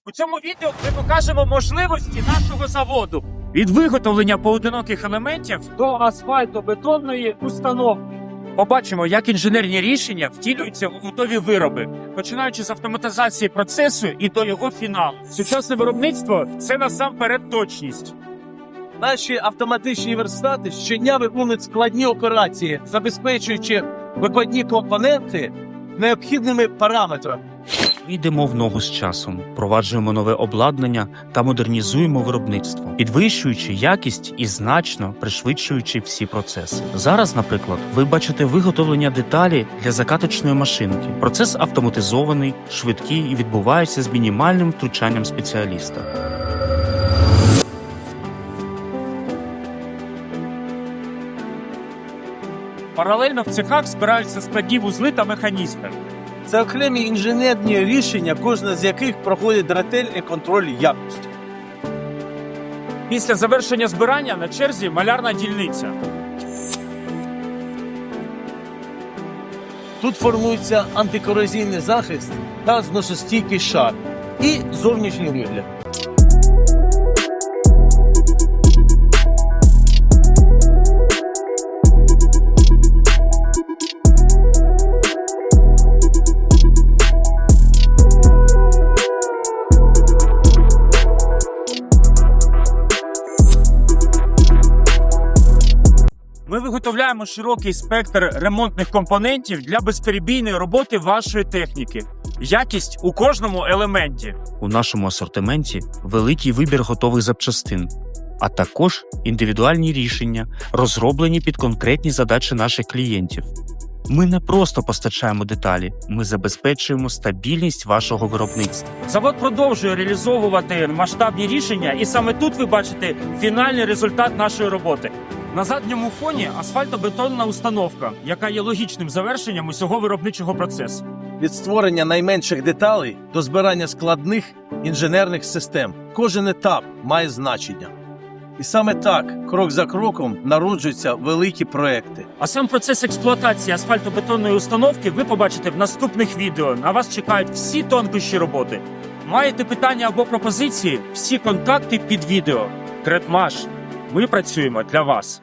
У цьому відео ми покажемо можливості нашого заводу від виготовлення поодиноких елементів до асфальтобетонної установки. Побачимо, як інженерні рішення втілюються у готові вироби, починаючи з автоматизації процесу і до його фіналу. Сучасне виробництво – це насамперед точність. Наші автоматичні верстати щодня виконують складні операції, забезпечуючи викладні компоненти необхідними параметрами. Йдемо в ногу з часом, впроваджуємо нове обладнання та модернізуємо виробництво, підвищуючи якість і значно пришвидшуючи всі процеси. Зараз, наприклад, ви бачите виготовлення деталі для закаточної машинки. Процес автоматизований, швидкий і відбувається з мінімальним втручанням спеціаліста. Паралельно в цехах збираються складні вузли та механізми. Це окремі інженерні рішення, кожне з яких проходить ретельний контроль якості. Після завершення збирання на черзі малярна дільниця. Тут формується антикорозійний захист та зносостійкий шар і зовнішній вигляд. Ми виготовляємо широкий спектр ремонтних компонентів для безперебійної роботи вашої техніки. Якість у кожному елементі. У нашому асортименті великий вибір готових запчастин, а також індивідуальні рішення, розроблені під конкретні задачі наших клієнтів. Ми не просто постачаємо деталі, ми забезпечуємо стабільність вашого виробництва. Завод продовжує реалізовувати масштабні рішення, і саме тут ви бачите фінальний результат нашої роботи. На задньому фоні асфальтобетонна установка, яка є логічним завершенням усього виробничого процесу. Від створення найменших деталей до збирання складних інженерних систем. Кожен етап має значення. І саме так, крок за кроком, народжуються великі проекти. А сам процес експлуатації асфальтобетонної установки ви побачите в наступних відео. На вас чекають всі тонкощі роботи. Маєте питання або пропозиції? Всі контакти під відео. Третмаш. Ми працюємо для вас.